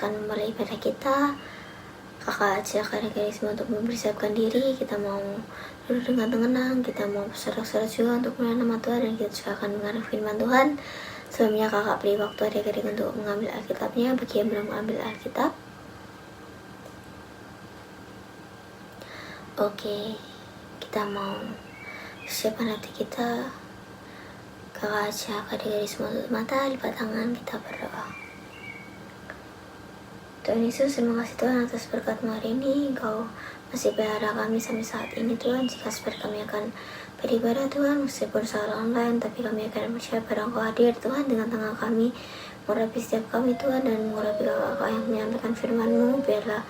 akan memulai ibadah kita. Kakak ajak adik-adik semua untuk mempersiapkan diri. Kita mau duduk dengan tenang, kita mau bersorak-sorak juga untuk mulai nama Tuhan, dan kita juga akan mendengar firman Tuhan. Sebelumnya kakak beri waktu adik-adik untuk mengambil Alkitabnya bagi yang belum mengambil Alkitab. Oke, kita mau siapkan hati kita. Kakak ajak adik-adik semua tutup mata, lipat tangan, kita berdoa. Tuhan Yesus, terima kasih Tuhan atas berkat-Mu hari ini. Engkau masih pelihara kami sampai saat ini Tuhan. Jika seperti kami akan beribadah Tuhan, meskipun secara online, tapi kami akan percaya pada Engkau hadir Tuhan dengan tengah kami, mengurapi setiap kami Tuhan, dan mengurapi kakak-kakak yang menyampaikan firman-Mu. Biarlah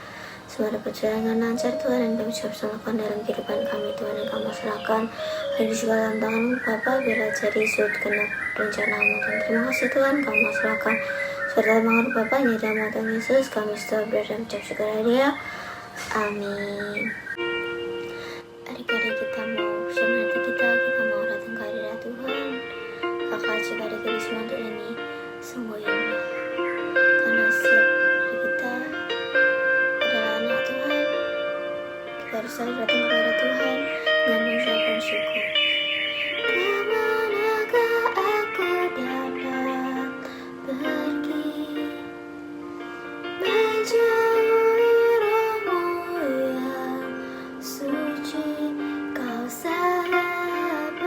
semua dapat berjalan dengan lancar Tuhan, dan kami juga bisa melakukan dalam kehidupan kami Tuhan, yang Kami serahkan hari juga dalam tangan-Mu Bapa. Biarlah jadi sudut genap rencana-Mu Tuhan. Terima kasih Tuhan, Kami serahkan serta mengurup Bapa, ini dalam Tuhan Yesus kami sudah berada mengucap syukur Dia. Amin. Adik-adik, kita mau siapkan hati kita mau datang ke hadirat Tuhan. Kakak ajak adik-adik semua untuk nyanyi sungguh indah, karena setiap dari kita adalah anak Tuhan. Kita harus selalu datang kepada Tuhan dengan mengucapkan syukur. Kemanakah aku dapat pergi, menjauhi roh-Mu yang suci, Kau sahabat,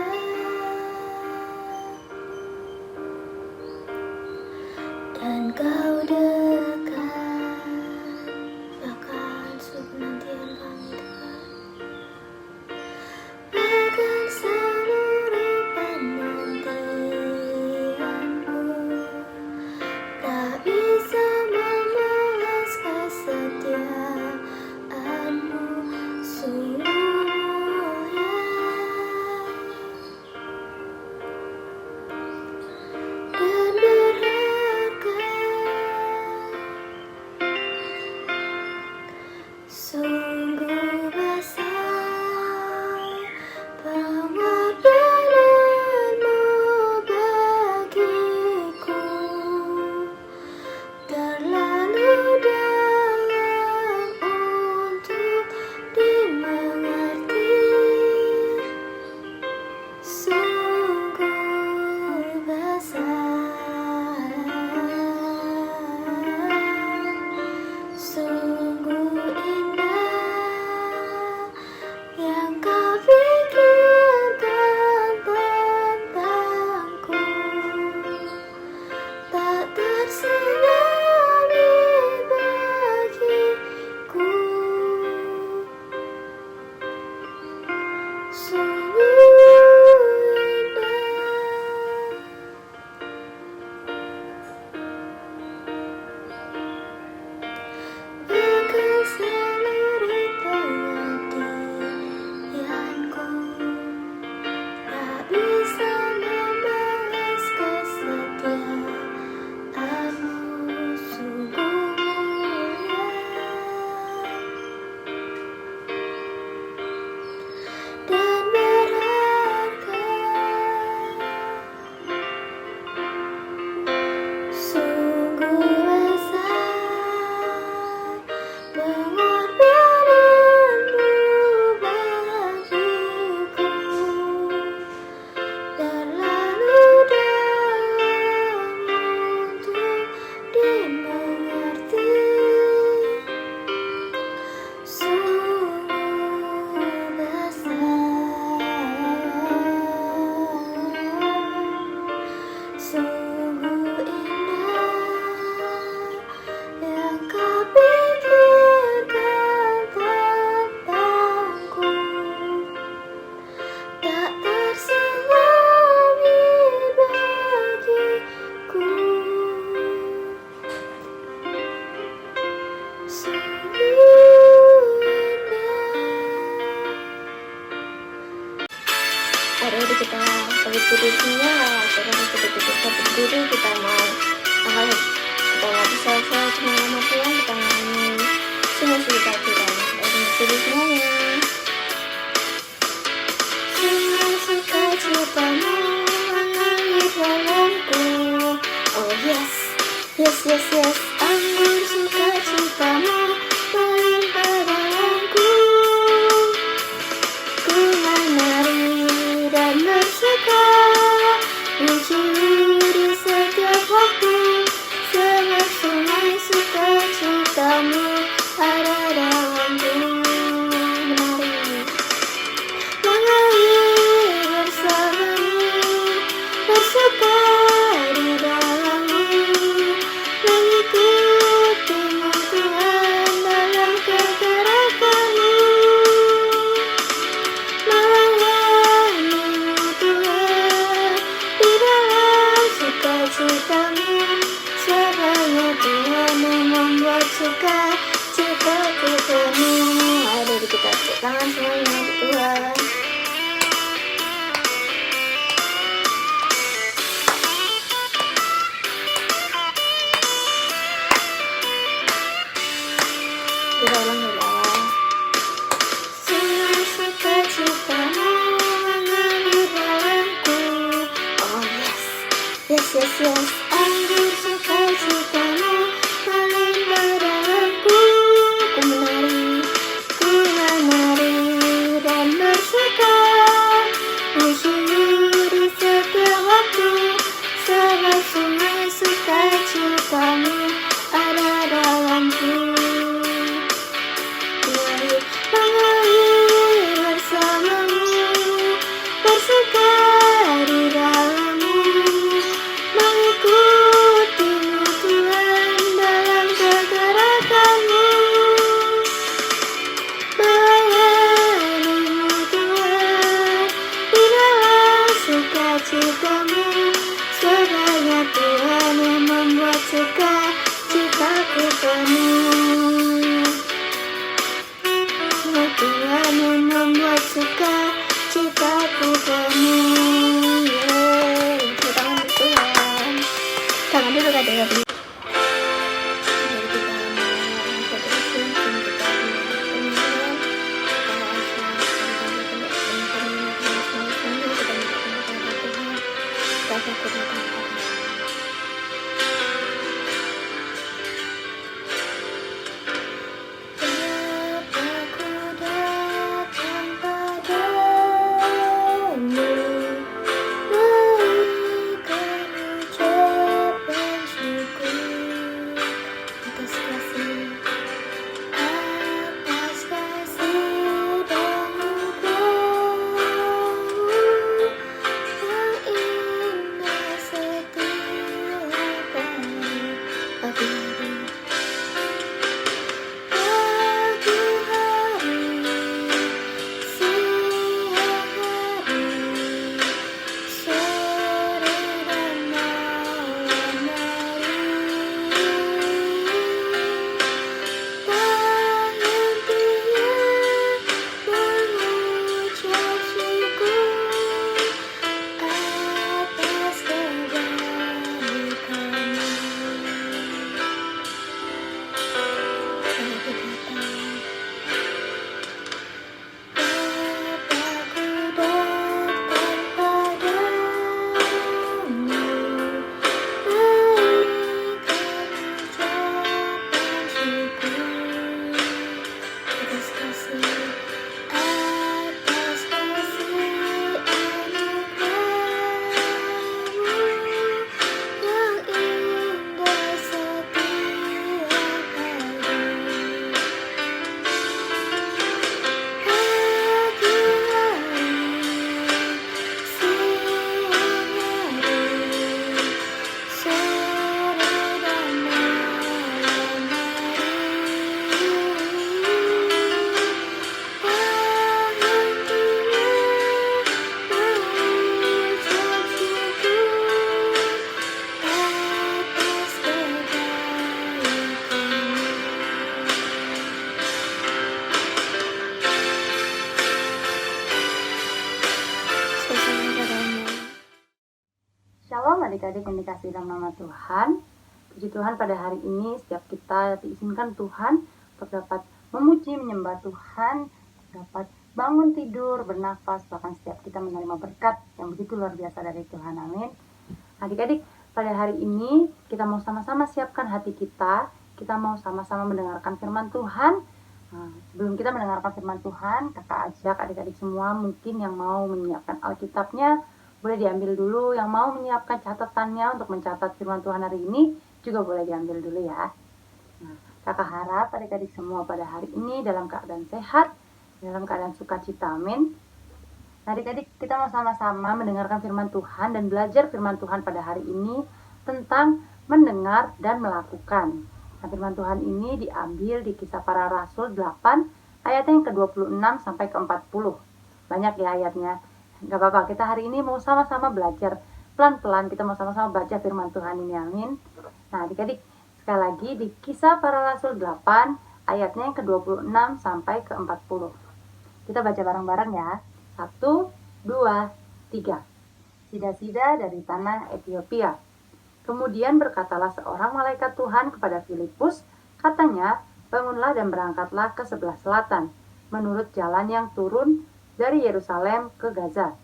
dan Kau dekat, bahkan sepenantian kami Tuhan, bahkan seluruh penantian-Mu tak bisa membalas kesetiaan-Mu sungguh mulia dan berharga. Sungguh besar pengorbanan-Mu bagiku, terlalu dalam untuk dimengerti. Sungguh besar, sungguh indah yang Kau pikirkan tentangku, tak terselami bagiku. Sungguh indah. Bahkan seluruh pengabdianku tak bisa membalas kesetiaan-Mu sungguh mulia dan berharga. Sungguh besar pengorbanan-Mu bagiku, terlalu dalam untuk dimengerti. Sungguh besar, sungguh indah yang Kau pikirkan tentangku, tak terselami bagiku. Sungguh indah. Adik-adik, kita berdiri semua. Adik-adik, kita berdiri, kita mau bisa cuma nama Tuhan, kita nyanyi sungguh-sungguh kita. Adik-adik berdiri semuanya. Sungguh sukacitamu mengalir dalamku. Oh yes, yes, yes, yes. Anggur suka tangan semuanya ya Tuhan. Kita ulang ya bawah. Semua sukacitamu mengalir dalamku. Oh yes, yes yes yes. Anggur sukacitamu melimpah dalamku. Ku menari dan bersuka. Bersungguh di setiap waktu, sebab semua sukacitamu ada dalamku. Mengalir bersamamu, bersuka di dalammu, mengikutimu Tuhan dalam kegerakanmu, melayanimu Tuhan di dalam sukacitamu. Sebenarnya Tuhan yang membuat sukacitaku penuh. Tuhan yang membuat sukacitaku penuh. Yeay, tangan Tuhan. Tangan dulu kadang-kadang. Shalom adik-adik yang dikasihi dalam nama Tuhan. Puji Tuhan, pada hari ini setiap kita diizinkan Tuhan untuk dapat memuji, menyembah Tuhan, dapat bangun tidur, bernafas, bahkan setiap kita menerima berkat yang begitu luar biasa dari Tuhan. Amin. Adik-adik, pada hari ini kita mau sama-sama siapkan hati kita mau sama-sama mendengarkan firman Tuhan. Sebelum kita mendengarkan firman Tuhan, kakak ajak adik-adik semua mungkin yang mau menyiapkan Alkitabnya, boleh diambil dulu. Yang mau menyiapkan catatannya untuk mencatat firman Tuhan hari ini juga boleh diambil dulu ya. Kakak harap adik-adik semua pada hari ini dalam keadaan sehat, dalam keadaan sukacita. Amin. Adik-adik, kita mau sama-sama mendengarkan firman Tuhan dan belajar firman Tuhan pada hari ini tentang mendengar dan melakukan. Firman Tuhan ini diambil di Kisah Para Rasul 8 ayatnya yang ke-26 sampai ke-40. Banyak ya ayatnya. Gak apa-apa, kita hari ini mau sama-sama belajar pelan-pelan, kita mau sama-sama baca firman Tuhan ini, amin. Nah adik-adik, sekali lagi di Kisah Para Rasul 8 ayatnya yang ke-26 sampai ke-40. Kita baca bareng-bareng ya. 1, 2, 3. Sida-sida dari tanah Ethiopia. Kemudian berkatalah seorang malaikat Tuhan kepada Filipus, katanya, bangunlah dan berangkatlah ke sebelah selatan, menurut jalan yang turun dari Yerusalem ke Gaza.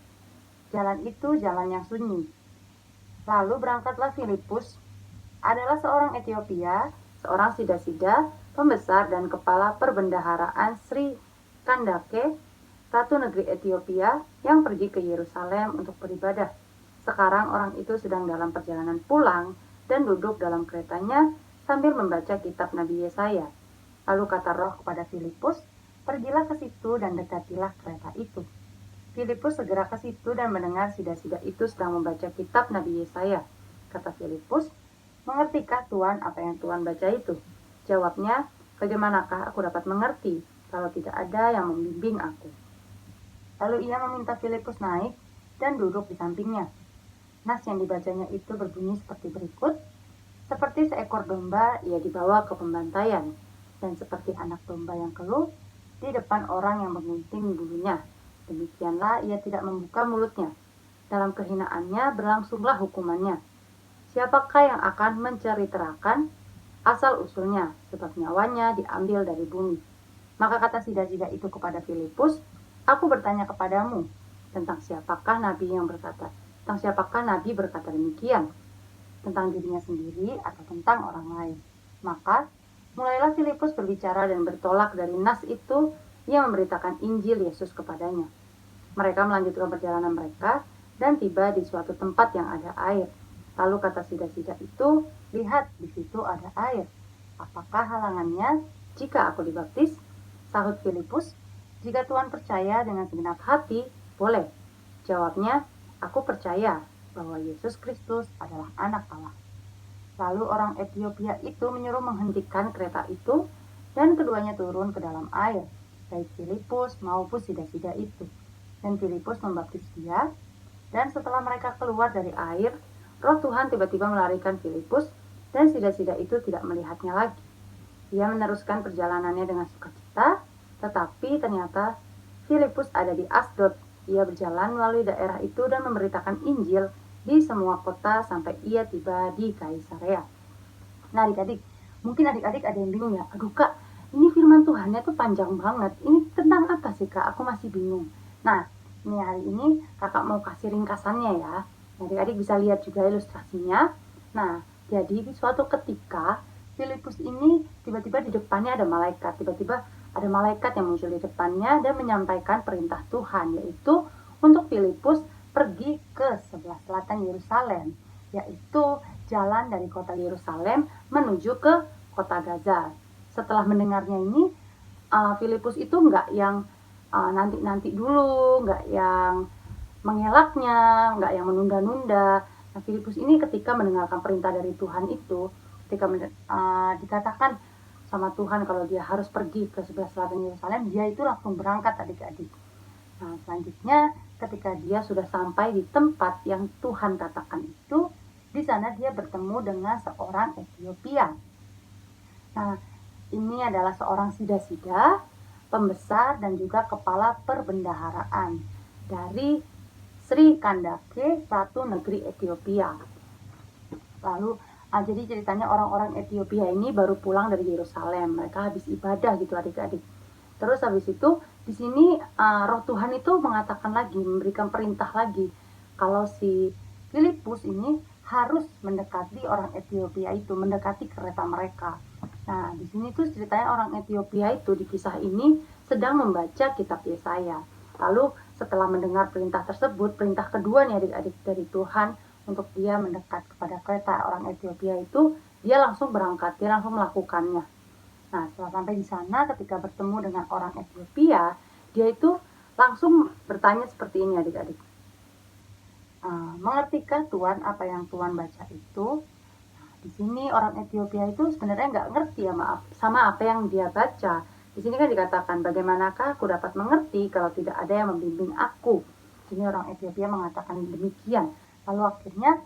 Jalan itu jalan yang sunyi. Lalu berangkatlah Filipus, adalah seorang Ethiopia, seorang sida-sida, pembesar dan kepala perbendaharaan Sri Kandake, Ratu Negeri Ethiopia, yang pergi ke Yerusalem untuk beribadah. Sekarang orang itu sedang dalam perjalanan pulang dan duduk dalam keretanya sambil membaca kitab Nabi Yesaya. Lalu kata Roh kepada Filipus, pergilah ke situ dan dekatilah kereta itu. Filipus segera ke situ dan mendengar sida-sida itu sedang membaca kitab Nabi Yesaya. Kata Filipus, mengertikah Tuhan apa yang Tuhan baca itu? Jawabnya, bagaimanakah aku dapat mengerti kalau tidak ada yang membimbing aku? Lalu ia meminta Filipus naik dan duduk di sampingnya. Nas yang dibacanya itu berbunyi seperti berikut. Seperti seekor domba ia dibawa ke pembantaian, dan seperti anak domba yang keluh di depan orang yang menggunting bulunya. Demikianlah ia tidak membuka mulutnya. Dalam kehinaannya berlangsunglah hukumannya. Siapakah yang akan menceritakan asal-usulnya, sebab nyawanya diambil dari bumi. Maka kata sida-sida itu kepada Filipus, aku bertanya kepadamu, tentang siapakah Nabi berkata demikian? Tentang dirinya sendiri atau tentang orang lain? Maka mulailah Filipus berbicara dan bertolak dari nas itu, ia memberitakan Injil Yesus kepadanya. Mereka melanjutkan perjalanan mereka dan tiba di suatu tempat yang ada air. Lalu kata sida-sida itu, lihat di situ ada air. Apakah halangannya jika aku dibaptis? Sahut Filipus, jika Tuhan percaya dengan segenap hati, boleh. Jawabnya, aku percaya bahwa Yesus Kristus adalah anak Allah. Lalu orang Ethiopia itu menyuruh menghentikan kereta itu, dan keduanya turun ke dalam air, baik Filipus maupun sida-sida itu. Dan Filipus membaptis dia, dan setelah mereka keluar dari air, Roh Tuhan tiba-tiba melarikan Filipus, dan sida-sida itu tidak melihatnya lagi. Ia meneruskan perjalanannya dengan sukacita, tetapi ternyata Filipus ada di Asdod. Ia berjalan melalui daerah itu dan memberitakan Injil di semua kota sampai ia tiba di Kaisarea. Nah adik-adik, mungkin adik-adik ada yang bingung ya, aduh kak, ini firman Tuhannya tuh panjang banget, ini tentang apa sih kak, aku masih bingung. Nah, ini hari ini kakak mau kasih ringkasannya ya, adik-adik bisa lihat juga ilustrasinya. Nah, jadi di suatu ketika, Filipus ini tiba-tiba di depannya ada malaikat, tiba-tiba ada malaikat yang muncul di depannya dan menyampaikan perintah Tuhan, yaitu untuk Filipus pergi ke sebelah selatan Yerusalem, yaitu jalan dari kota Yerusalem menuju ke kota Gaza. Setelah mendengarnya ini, Filipus itu nggak yang nanti-nanti dulu, nggak yang mengelaknya, nggak yang menunda-nunda. Nah, Filipus ini ketika mendengarkan perintah dari Tuhan itu, ketika dikatakan sama Tuhan kalau dia harus pergi ke sebelah selatan Yerusalem, dia itu langsung berangkat adik-adik. Nah, selanjutnya ketika dia sudah sampai di tempat yang Tuhan katakan itu, di sana dia bertemu dengan seorang Ethiopia. Nah, ini adalah seorang sida-sida, pembesar dan juga kepala perbendaharaan dari Sri Kandake, Ratu Negeri Ethiopia. Lalu, jadi ceritanya orang-orang Ethiopia ini baru pulang dari Yerusalem. Mereka habis ibadah gitu adik-adik. Terus habis itu di sini Roh Tuhan itu mengatakan lagi, memberikan perintah lagi kalau si Filipus ini harus mendekati orang Ethiopia itu, mendekati kereta mereka. Nah, di sini tuh ceritanya orang Ethiopia itu di kisah ini sedang membaca kitab Yesaya. Lalu setelah mendengar perintah tersebut, perintah kedua nih adik-adik dari Tuhan untuk dia mendekat kepada kereta orang Ethiopia itu, dia langsung berangkat, dia langsung melakukannya. Nah, setelah sampai di sana, ketika bertemu dengan orang Ethiopia, dia itu langsung bertanya seperti ini adik-adik. Mengertikah Tuhan apa yang Tuhan baca itu? Nah, di sini orang Ethiopia itu sebenarnya nggak ngerti sama apa yang dia baca. Di sini kan dikatakan, bagaimanakah aku dapat mengerti kalau tidak ada yang membimbing aku? Di sini orang Ethiopia mengatakan demikian. Lalu akhirnya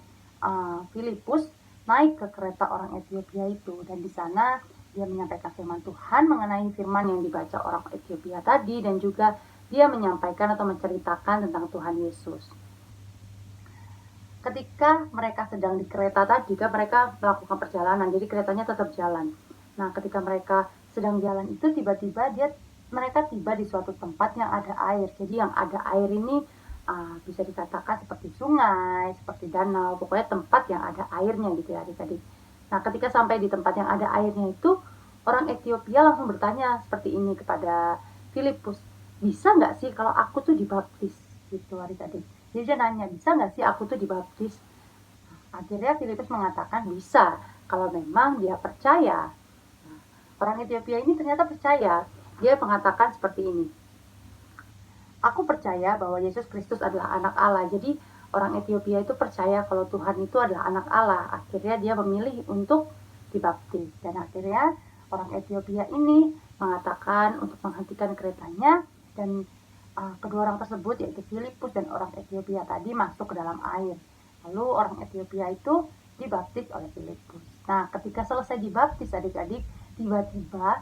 Filipus naik ke kereta orang Ethiopia itu, dan di sana dia menyampaikan firman Tuhan mengenai firman yang dibaca orang Ethiopia tadi, dan juga dia menyampaikan atau menceritakan tentang Tuhan Yesus. Ketika mereka sedang di kereta tadi, kan mereka melakukan perjalanan, jadi keretanya tetap jalan. Nah, ketika mereka sedang jalan itu tiba-tiba mereka tiba di suatu tempat yang ada air. Jadi yang ada air ini bisa dikatakan seperti sungai, seperti danau, pokoknya tempat yang ada airnya gitu ya adik-adik. Nah, ketika sampai di tempat yang ada airnya itu, orang Ethiopia langsung bertanya seperti ini kepada Filipus, bisa nggak sih kalau aku tuh dibaptis gitu adik-adik. Jadi dia nanya, bisa nggak sih aku tuh dibaptis? Akhirnya Filipus mengatakan bisa, kalau memang dia percaya. Nah, orang Ethiopia ini ternyata percaya. Dia mengatakan seperti ini, aku percaya bahwa Yesus Kristus adalah anak Allah. Jadi orang Ethiopia itu percaya kalau Tuhan itu adalah anak Allah. Akhirnya dia memilih untuk dibaptis. Dan akhirnya orang Ethiopia ini mengatakan untuk menghentikan keretanya, dan kedua orang tersebut yaitu Filipus dan orang Ethiopia tadi masuk ke dalam air. Lalu orang Ethiopia itu dibaptis oleh Filipus. Nah, ketika selesai dibaptis adik-adik, tiba-tiba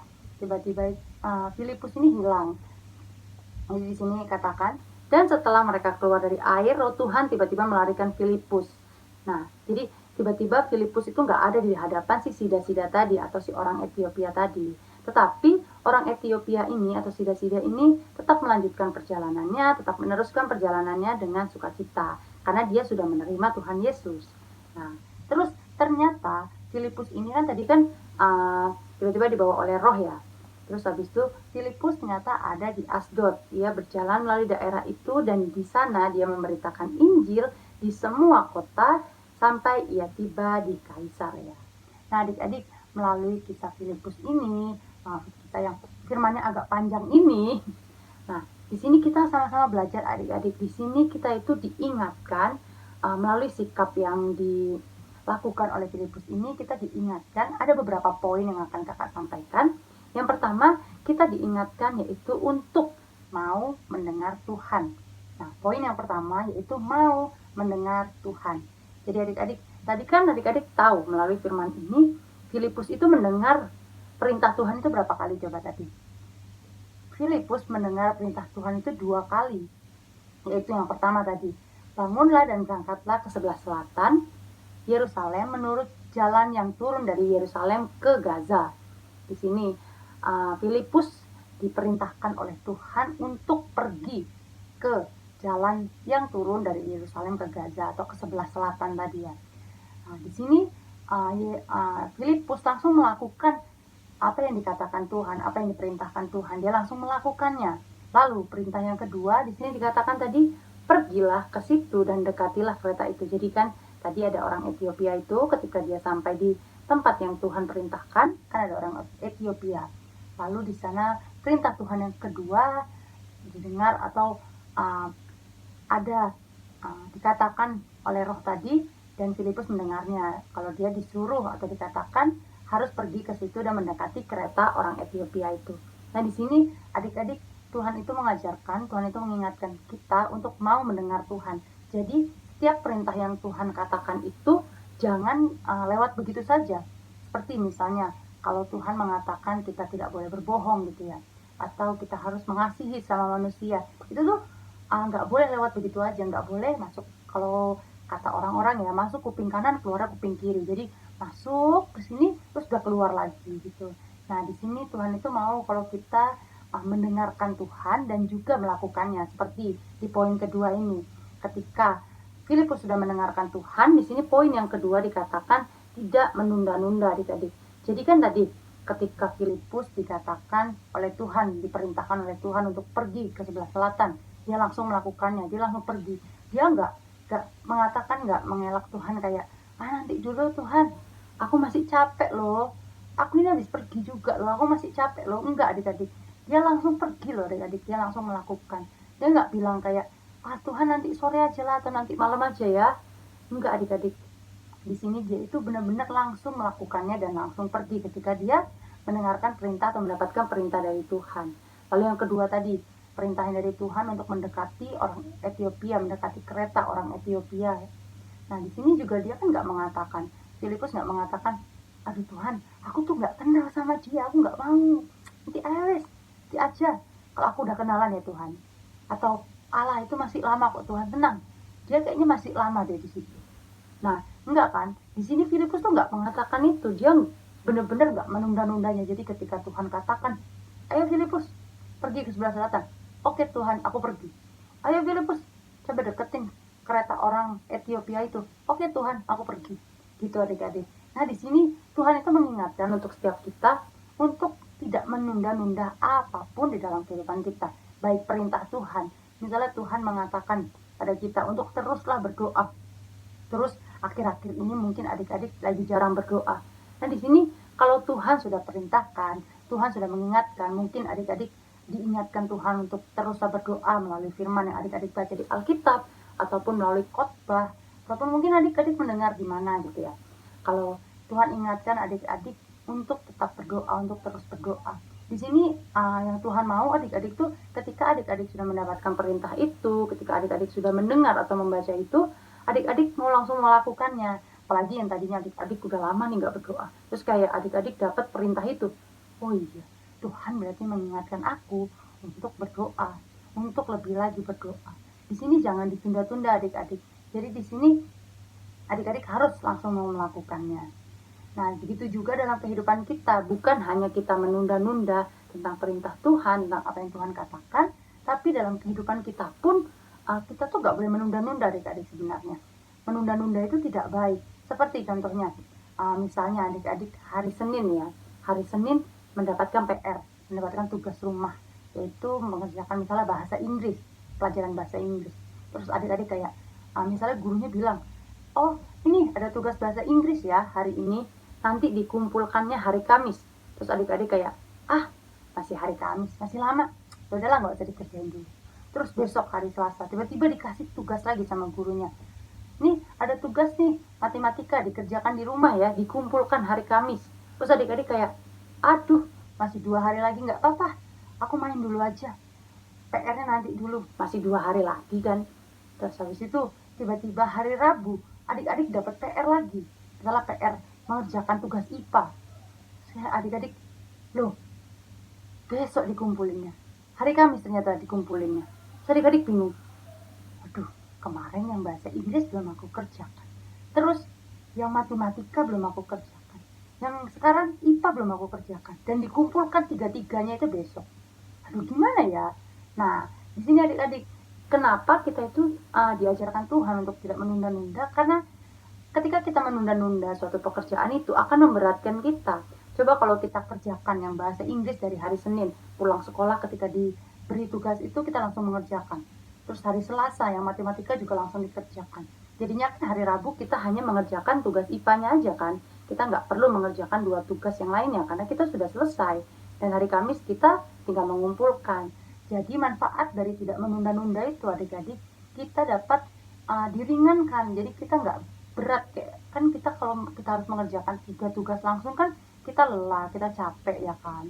Filipus ini hilang. Jadi di sini katakan, dan setelah mereka keluar dari air, roh Tuhan tiba-tiba melarikan Filipus. Nah, jadi tiba-tiba Filipus itu nggak ada di hadapan si sida-sida tadi atau si orang Ethiopia tadi. Tetapi orang Ethiopia ini atau sida-sida ini tetap melanjutkan perjalanannya, tetap meneruskan perjalanannya dengan sukacita. Karena dia sudah menerima Tuhan Yesus. Nah, terus ternyata Filipus ini kan tadi kan tiba-tiba dibawa oleh roh ya. Terus habis itu Filipus ternyata ada di Asdod. Dia berjalan melalui daerah itu dan di sana dia memberitakan Injil di semua kota sampai ia tiba di Kaisarea. Nah, adik-adik, melalui kisah Filipus ini, kita yang firmannya agak panjang ini, nah, di sini kita sama-sama belajar adik-adik. Di sini kita itu diingatkan melalui sikap yang dilakukan oleh Filipus ini, kita diingatkan ada beberapa poin yang akan kakak sampaikan. Yang pertama, kita diingatkan yaitu untuk mau mendengar Tuhan. Nah, poin yang pertama yaitu mau mendengar Tuhan. Jadi adik-adik, tadi kan adik-adik tahu melalui firman ini, Filipus itu mendengar perintah Tuhan itu berapa kali coba tadi? Filipus mendengar perintah Tuhan itu 2 kali. Yaitu yang pertama tadi, bangunlah dan berangkatlah ke sebelah selatan Yerusalem menurut jalan yang turun dari Yerusalem ke Gaza. Di sini Filipus diperintahkan oleh Tuhan untuk pergi ke jalan yang turun dari Yerusalem ke Gaza atau ke sebelah selatan tadi ya. Nah, di sini Filipus langsung melakukan apa yang dikatakan Tuhan, apa yang diperintahkan Tuhan, dia langsung melakukannya. Lalu perintah yang kedua di sini dikatakan tadi, pergilah ke situ dan dekatilah kereta itu. Jadi kan tadi ada orang Ethiopia itu ketika dia sampai di tempat yang Tuhan perintahkan, kan ada orang Ethiopia. Lalu di sana perintah Tuhan yang kedua didengar atau dikatakan oleh roh tadi, dan Filipus mendengarnya. Kalau dia disuruh atau dikatakan harus pergi ke situ dan mendekati kereta orang Ethiopia itu. Nah, di sini adik-adik, Tuhan itu mengajarkan, Tuhan itu mengingatkan kita untuk mau mendengar Tuhan. Jadi setiap perintah yang Tuhan katakan itu jangan lewat begitu saja. Seperti misalnya kalau Tuhan mengatakan kita tidak boleh berbohong gitu ya, atau kita harus mengasihi sama manusia, itu tuh nggak boleh lewat begitu aja, nggak boleh masuk, kalau kata orang-orang ya, masuk kuping kanan keluar kuping kiri. Jadi masuk ke sini terus udah keluar lagi gitu. Nah, di sini Tuhan itu mau kalau kita mendengarkan Tuhan dan juga melakukannya. Seperti di poin kedua ini, ketika Filipus sudah mendengarkan Tuhan, di sini poin yang kedua dikatakan tidak menunda-nunda adik-adik. Jadi kan tadi ketika Filipus dikatakan oleh Tuhan, diperintahkan oleh Tuhan untuk pergi ke sebelah selatan, dia langsung melakukannya, dia langsung pergi. Dia nggak mengatakan, nggak mengelak Tuhan kayak, nanti dulu Tuhan, aku masih capek loh, aku ini habis pergi juga loh, aku masih capek loh. Enggak adik-adik, dia langsung pergi loh adik-adik, dia langsung melakukan. Dia nggak bilang kayak, Tuhan nanti sore aja lah atau nanti malam aja ya. Enggak adik-adik, di sini dia itu benar-benar langsung melakukannya dan langsung pergi ketika dia mendengarkan perintah atau mendapatkan perintah dari Tuhan. Lalu yang kedua tadi, perintah dari Tuhan untuk mendekati orang Ethiopia, mendekati kereta orang Ethiopia. Nah, di sini juga dia kan nggak mengatakan, Filipus nggak mengatakan, aduh Tuhan, aku tuh nggak kenal sama dia, aku nggak mau, nanti aja, kalau aku udah kenalan ya Tuhan. atau Allah itu masih lama kok Tuhan, tenang, dia kayaknya masih lama deh di situ. Nah, enggak kan? Di sini Filipus tuh enggak mengatakan itu, dia benar-benar enggak menunda-nundanya. Jadi ketika Tuhan katakan, ayo Filipus, pergi ke sebelah selatan. Oke Tuhan, aku pergi. Ayo Filipus, coba deketin kereta orang Ethiopia itu. Oke Tuhan, aku pergi. Gitu adik-adik. Nah, di sini Tuhan itu mengingatkan untuk setiap kita untuk tidak menunda-nunda apapun di dalam kehidupan kita. Baik perintah Tuhan. Misalnya Tuhan mengatakan pada kita untuk teruslah berdoa. Terus akhir-akhir ini mungkin adik-adik lagi jarang berdoa. Nah, di sini kalau Tuhan sudah perintahkan, Tuhan sudah mengingatkan, mungkin adik-adik diingatkan Tuhan untuk terus berdoa melalui firman yang adik-adik baca di Alkitab, ataupun melalui khotbah, ataupun mungkin adik-adik mendengar di mana gitu ya. Kalau Tuhan ingatkan adik-adik untuk tetap berdoa, untuk terus berdoa. Di sini yang Tuhan mau adik-adik tuh ketika adik-adik sudah mendapatkan perintah itu, ketika adik-adik sudah mendengar atau membaca itu, adik-adik mau langsung melakukannya. Apalagi yang tadinya adik-adik udah lama nih nggak berdoa. Terus kayak adik-adik dapat perintah itu. Oh iya, Tuhan berarti mengingatkan aku untuk berdoa, untuk lebih lagi berdoa. Di sini jangan ditunda-tunda adik-adik. Jadi di sini adik-adik harus langsung mau melakukannya. Nah, begitu juga dalam kehidupan kita, bukan hanya kita menunda-nunda tentang perintah Tuhan, tentang apa yang Tuhan katakan, tapi dalam kehidupan kita pun, kita tuh gak boleh menunda-nunda adik-adik sebenarnya. Menunda-nunda itu tidak baik. Seperti contohnya, misalnya adik-adik hari Senin ya, hari Senin mendapatkan PR, mendapatkan tugas rumah, yaitu mengerjakan misalnya bahasa Inggris, pelajaran bahasa Inggris. Terus adik-adik kayak, misalnya gurunya bilang, oh ini ada tugas bahasa Inggris ya hari ini, nanti dikumpulkannya hari Kamis. Terus adik-adik kayak, masih hari Kamis, masih lama, udahlah nggak usah dikerjain dulu. Terus besok hari Selasa, tiba-tiba dikasih tugas lagi sama gurunya. Nih ada tugas nih, matematika dikerjakan di rumah ya, dikumpulkan hari Kamis. Terus adik-adik kayak, aduh masih 2 hari lagi, nggak apa-apa, aku main dulu aja, PR-nya nanti dulu, masih 2 hari lagi kan. Terus habis itu tiba-tiba hari Rabu, adik-adik dapat PR lagi, misalnya PR mengerjakan tugas IPA. Saya adik-adik, loh besok dikumpulinnya, hari Kamis ternyata dikumpulinnya. Saya adik-adik bingung, aduh kemarin yang bahasa Inggris belum aku kerjakan, terus yang matematika belum aku kerjakan, yang sekarang IPA belum aku kerjakan, dan dikumpulkan tiga-tiganya itu besok. Aduh gimana ya. Nah di sini adik-adik, kenapa kita itu diajarkan Tuhan untuk tidak menunda-nunda? Karena ketika kita menunda-nunda suatu pekerjaan itu akan memberatkan kita. Coba kalau kita kerjakan yang bahasa Inggris dari hari Senin, pulang sekolah ketika diberi tugas itu kita langsung mengerjakan. Terus hari Selasa yang matematika juga langsung dikerjakan. Jadinya kan hari Rabu kita hanya mengerjakan tugas IPA-nya aja kan. Kita nggak perlu mengerjakan 2 tugas yang lainnya karena kita sudah selesai. Dan hari Kamis kita tinggal mengumpulkan. Jadi manfaat dari tidak menunda-nunda itu adik-adik, kita dapat diringankan. Jadi kita nggak berat, kayak kan kita kalau kita harus mengerjakan 3 tugas langsung kan kita lelah, kita capek ya kan.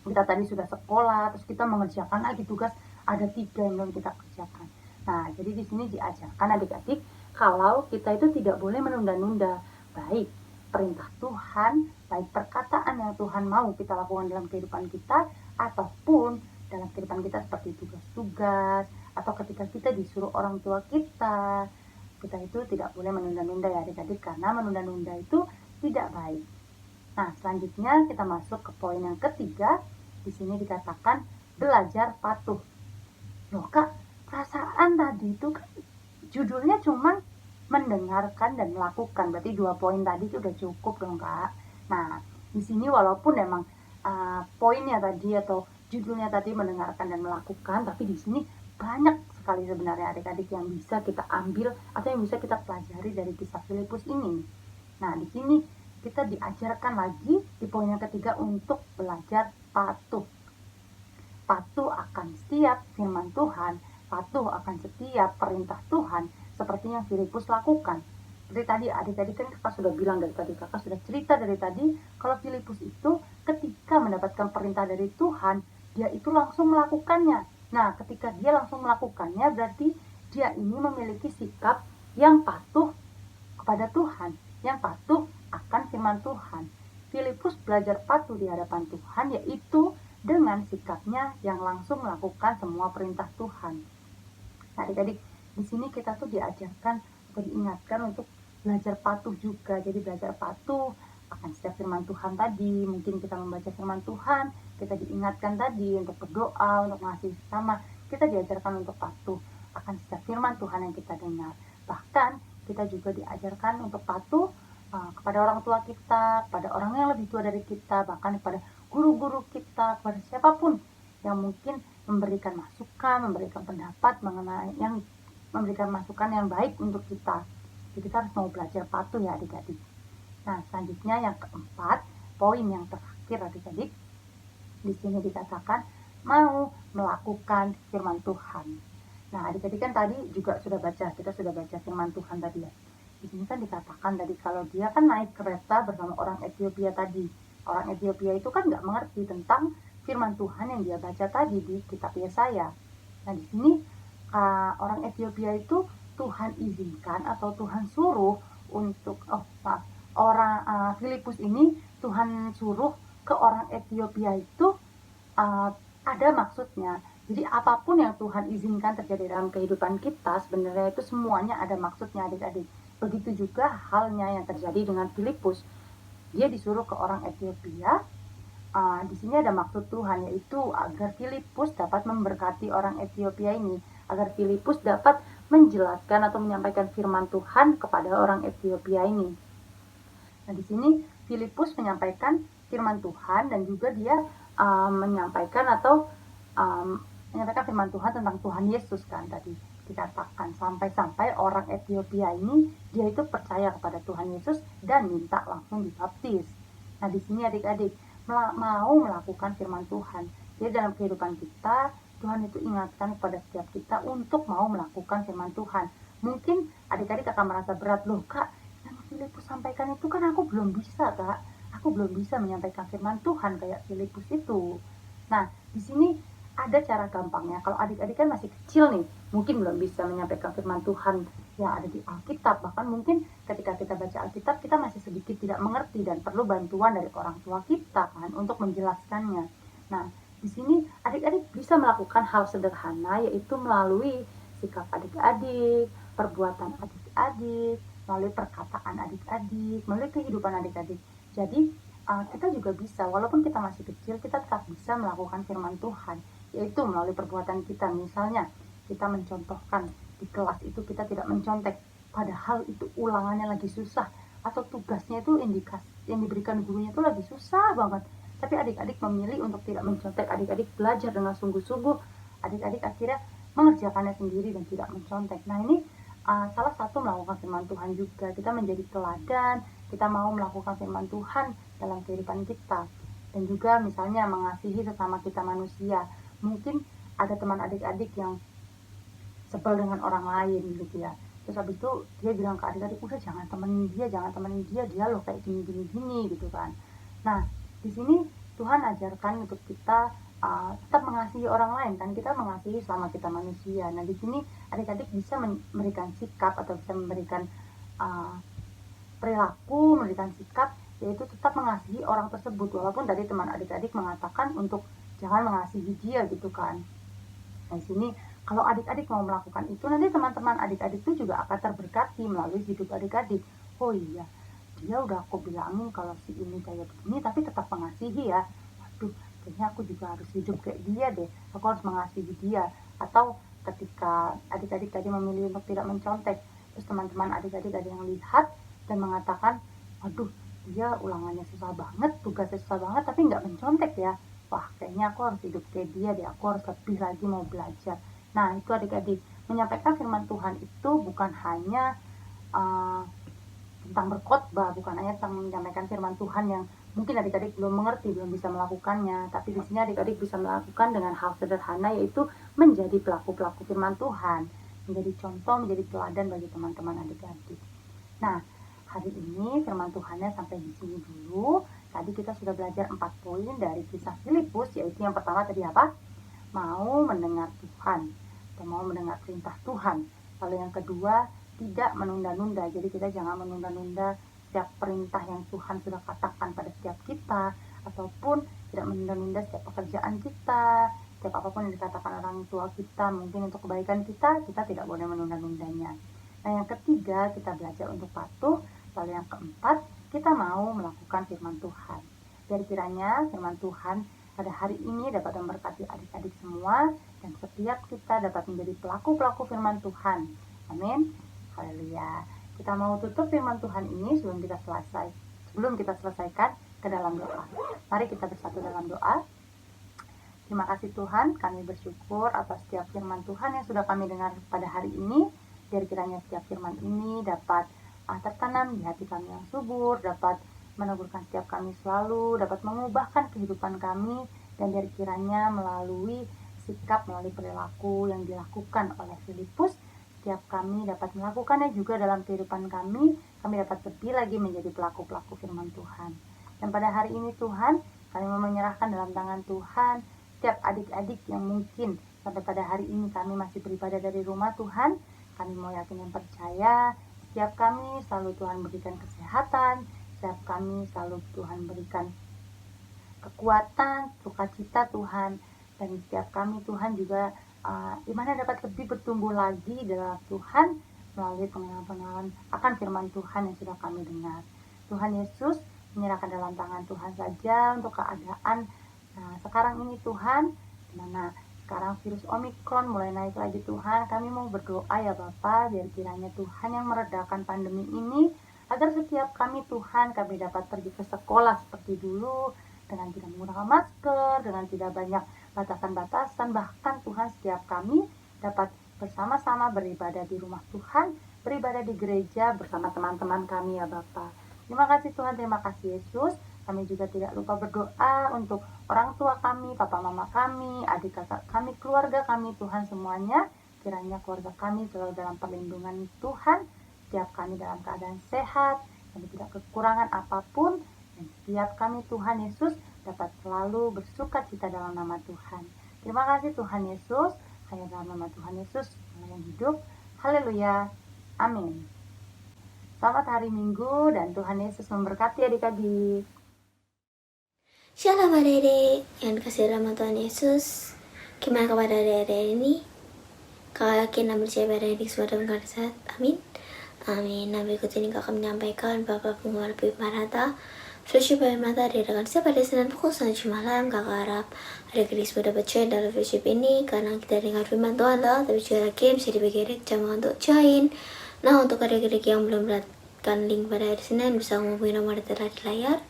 Kita tadi sudah sekolah, terus kita mengerjakan lagi tugas, ada 3 yang belum kita kerjakan. Nah, jadi di sini diajarkan adik-adik kalau kita itu tidak boleh menunda-nunda, baik perintah Tuhan, baik perkataan yang Tuhan mau kita lakukan dalam kehidupan kita, ataupun dalam kehidupan kita seperti tugas-tugas, atau ketika kita disuruh orang tua kita itu tidak boleh menunda-nunda ya adik-adik, karena menunda-nunda itu tidak baik. Nah, selanjutnya kita masuk ke poin yang ketiga. Di sini dikatakan belajar patuh. Loh Kak, perasaan tadi itu kan judulnya cuma mendengarkan dan melakukan. Berarti 2 poin tadi itu udah cukup dong Kak. Nah, di sini walaupun memang poinnya tadi atau judulnya tadi mendengarkan dan melakukan, tapi di sini banyak sekali sebenarnya adik-adik yang bisa kita ambil atau yang bisa kita pelajari dari kisah Filipus ini. Nah, di sini kita diajarkan lagi di poin yang ketiga untuk belajar patuh. Patuh akan setiap firman Tuhan, patuh akan setiap perintah Tuhan, seperti yang Filipus lakukan. Seperti tadi adik-adik kan kakak sudah bilang dari tadi, kakak sudah cerita dari tadi, kalau Filipus itu ketika mendapatkan perintah dari Tuhan, dia itu langsung melakukannya. Nah, ketika dia langsung melakukannya, berarti dia ini memiliki sikap yang patuh kepada Tuhan, yang patuh akan firman Tuhan. Filipus belajar patuh di hadapan Tuhan, yaitu dengan sikapnya yang langsung melakukan semua perintah Tuhan. Nah, adik-adik, di sini kita tuh diajarkan atau diingatkan untuk belajar patuh juga. Jadi belajar patuh akan setiap firman Tuhan tadi. Mungkin kita membaca firman Tuhan, kita diingatkan tadi untuk berdoa, untuk mengasihi sesama. Kita diajarkan untuk patuh akan setiap firman Tuhan yang kita dengar. Bahkan kita juga diajarkan untuk patuh kepada orang tua kita, kepada orang yang lebih tua dari kita, bahkan kepada guru-guru kita, kepada siapapun yang mungkin memberikan masukan, memberikan pendapat mengenai yang memberikan masukan yang baik untuk kita. Jadi kita harus mau belajar patuh ya adik-adik. Nah, selanjutnya yang keempat, poin yang terakhir adik-adik. Di sini dikatakan mau melakukan firman Tuhan. Nah, adik-adik kan tadi juga kita sudah baca firman Tuhan tadi ya. Di sini kan dikatakan tadi kalau dia kan naik kereta bersama orang Ethiopia tadi. Orang Ethiopia itu kan nggak mengerti tentang firman Tuhan yang dia baca tadi di kitab Yesaya. Nah, di sini orang Ethiopia itu Tuhan izinkan atau Tuhan suruh untuk Filipus ini Tuhan suruh ke orang Ethiopia itu ada maksudnya. Jadi apapun yang Tuhan izinkan terjadi dalam kehidupan kita sebenarnya itu semuanya ada maksudnya adik-adik. Begitu juga halnya yang terjadi dengan Filipus. Dia disuruh ke orang Ethiopia. Di sini ada maksud Tuhan, yaitu agar Filipus dapat memberkati orang Ethiopia ini, agar Filipus dapat menjelaskan atau menyampaikan firman Tuhan kepada orang Ethiopia ini. Nah, di sini Filipus menyampaikan firman Tuhan dan juga dia menyampaikan firman Tuhan tentang Tuhan Yesus kan tadi dikatakan, sampai-sampai orang Ethiopia ini dia itu percaya kepada Tuhan Yesus dan minta langsung dibaptis. Nah, di sini adik-adik mau melakukan firman Tuhan. Jadi dalam kehidupan kita, Tuhan itu ingatkan kepada setiap kita untuk mau melakukan firman Tuhan. Mungkin adik-adik akan merasa berat, loh Kak, yang Filipus sampaikan itu kan aku belum bisa Kak. Aku belum bisa menyampaikan firman Tuhan kayak Filipus itu. Nah, di sini ada cara gampangnya. Kalau adik-adik kan masih kecil nih, mungkin belum bisa menyampaikan firman Tuhan yang ada di Alkitab. Bahkan mungkin ketika kita baca Alkitab, kita masih sedikit tidak mengerti dan perlu bantuan dari orang tua kita kan untuk menjelaskannya. Nah, di sini adik-adik bisa melakukan hal sederhana, yaitu melalui sikap adik-adik, perbuatan adik-adik, melalui perkataan adik-adik, melalui kehidupan adik-adik. Jadi, kita juga bisa, walaupun kita masih kecil, kita tetap bisa melakukan firman Tuhan, yaitu melalui perbuatan kita. Misalnya, kita mencontohkan di kelas itu kita tidak mencontek, padahal itu ulangannya lagi susah, atau tugasnya itu yang diberikan gurunya itu lagi susah banget. Tapi adik-adik memilih untuk tidak mencontek, adik-adik belajar dengan sungguh-sungguh, adik-adik akhirnya mengerjakannya sendiri dan tidak mencontek. Nah, ini salah satu melakukan firman Tuhan juga. Kita menjadi teladan, kita mau melakukan firman Tuhan dalam kehidupan kita. Dan juga misalnya mengasihi sesama kita manusia. Mungkin ada teman adik-adik yang sebel dengan orang lain gitu ya. Terus habis itu dia bilang ke adik-adik, udah jangan temenin dia, dia loh kayak gini gitu kan. Nah, di sini Tuhan ajarkan untuk kita tetap mengasihi orang lain kan, kita mengasihi selama kita manusia. Nah, di sini adik-adik bisa memberikan sikap atau bisa memberikan perilaku, memberikan sikap, yaitu tetap mengasihi orang tersebut, walaupun tadi teman adik-adik mengatakan untuk jangan mengasihi dia gitu kan. Nah, di sini kalau adik-adik mau melakukan itu, nanti teman-teman adik-adik itu juga akan terberkati melalui hidup adik-adik. Oh iya, dia udah aku bilangin kalau si ini kayak begini, tapi tetap mengasihi ya. Waduh, kayaknya aku juga harus hidup kayak dia deh. Aku harus mengasihi dia. Atau ketika adik-adik tadi memilih untuk tidak mencontek, terus teman-teman adik-adik ada yang lihat dan mengatakan, waduh, dia ulangannya susah banget, tugasnya susah banget, tapi nggak mencontek ya. Wah, kayaknya aku harus hidup kayak dia deh. Aku harus lebih lagi mau belajar. Nah, itu adik-adik, menyampaikan firman Tuhan itu bukan hanya tentang berkhotbah, bukan hanya tentang menyampaikan firman Tuhan yang mungkin adik-adik belum mengerti, belum bisa melakukannya, tapi di sini adik-adik bisa melakukan dengan hal sederhana, yaitu menjadi pelaku-pelaku firman Tuhan, menjadi contoh, menjadi teladan bagi teman-teman adik-adik. Nah, hari ini firman Tuhannya sampai di sini dulu. Tadi kita sudah belajar 4 poin dari kisah Filipus, yaitu yang pertama tadi apa? Mau mendengar Tuhan, atau mau mendengar perintah Tuhan. Lalu yang kedua, tidak menunda-nunda. Jadi kita jangan menunda-nunda setiap perintah yang Tuhan sudah katakan pada setiap kita, ataupun tidak menunda-nunda setiap pekerjaan kita, setiap apapun yang dikatakan orang tua kita, mungkin untuk kebaikan kita tidak boleh menunda-nundanya. Nah, yang ketiga, kita belajar untuk patuh. Lalu yang keempat, kita mau melakukan firman Tuhan. Biar kiranya firman Tuhan pada hari ini dapat memberkati adik-adik semua, dan setiap kita dapat menjadi pelaku-pelaku firman Tuhan. Amin. Haleluya. Kita mau tutup firman Tuhan ini sebelum kita selesaikan ke dalam doa. Mari kita bersatu dalam doa. Terima kasih Tuhan, kami bersyukur atas setiap firman Tuhan yang sudah kami dengar pada hari ini. Biar kiranya setiap firman ini dapat tertanam di hati kami yang subur, dapat meneguhkan setiap kami selalu, dapat mengubahkan kehidupan kami, dan biar kiranya melalui sikap, melalui perilaku yang dilakukan oleh Filipus, setiap kami dapat melakukannya juga dalam kehidupan kami dapat lebih lagi menjadi pelaku-pelaku firman Tuhan. Dan pada hari ini Tuhan, kami mau menyerahkan dalam tangan Tuhan setiap adik-adik yang mungkin sampai pada hari ini kami masih beribadah dari rumah Tuhan. Kami mau yakin dan percaya setiap kami selalu Tuhan berikan kesehatan, setiap kami selalu Tuhan berikan kekuatan, sukacita Tuhan, dan setiap kami Tuhan juga imannya dapat lebih bertumbuh lagi dalam Tuhan melalui pengalaman akan firman Tuhan yang sudah kami dengar. Tuhan Yesus, menyerahkan dalam tangan Tuhan saja untuk keadaan sekarang ini Tuhan, di mana sekarang virus Omikron mulai naik lagi Tuhan. Kami mau berdoa ya Bapa, biar kiranya Tuhan yang meredakan pandemi ini, agar setiap kami Tuhan, kami dapat pergi ke sekolah seperti dulu, dengan tidak menggunakan masker, dengan tidak banyak batasan-batasan. Bahkan Tuhan, setiap kami dapat bersama-sama beribadah di rumah Tuhan, beribadah di gereja bersama teman-teman kami ya Bapa. Terima kasih Tuhan, terima kasih Yesus. Kami juga tidak lupa berdoa untuk orang tua kami, papa mama kami, adik kakak kami, keluarga kami Tuhan semuanya. Kiranya keluarga kami selalu dalam perlindungan Tuhan, setiap kami dalam keadaan sehat, kami tidak kekurangan apapun, dan setiap kami Tuhan Yesus dapat selalu bersuka cita dalam nama Tuhan. Terima kasih Tuhan Yesus, hanya dalam nama Tuhan Yesus yang hidup. Haleluya. Amin. Selamat hari Minggu, dan Tuhan Yesus memberkati adik-adik. Shalom adik-adik yang dikasih dalam Tuhan Yesus. Gimana kepada adik-adik ini? Kalau yakin dan percaya pada adik semua dalam keadaan sehat. Amin. Amin. Nah, berikut ini akan menyampaikan Bapak Pengumuman Lebih Marata Fellowship Bayi Mata diadakan setiap hari Senin pukul 7 malam. Kakak harap adik-adik semua dapat join dalam fellowship ini, karena kita dengar firman Tuhan loh, tapi juga game bisa dibagi adik jamaah untuk join. Nah, untuk adik-adik yang belum mendapatkan link pada hari Senin, bisa menghubungi nomor yang terlihat di layar.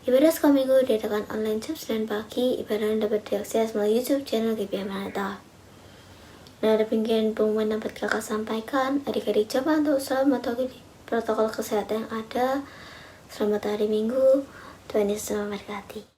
Ibadah sekolah minggu diadakan online jam 9 pagi. Ibadah dapat diakses melalui YouTube channel GPM Manata. Nah, ada pengumuman dapat kakak sampaikan. Adik-adik coba untuk selalu mematuhi protokol kesehatan yang ada. Selamat hari Minggu. Tuhan Yesus memberkati.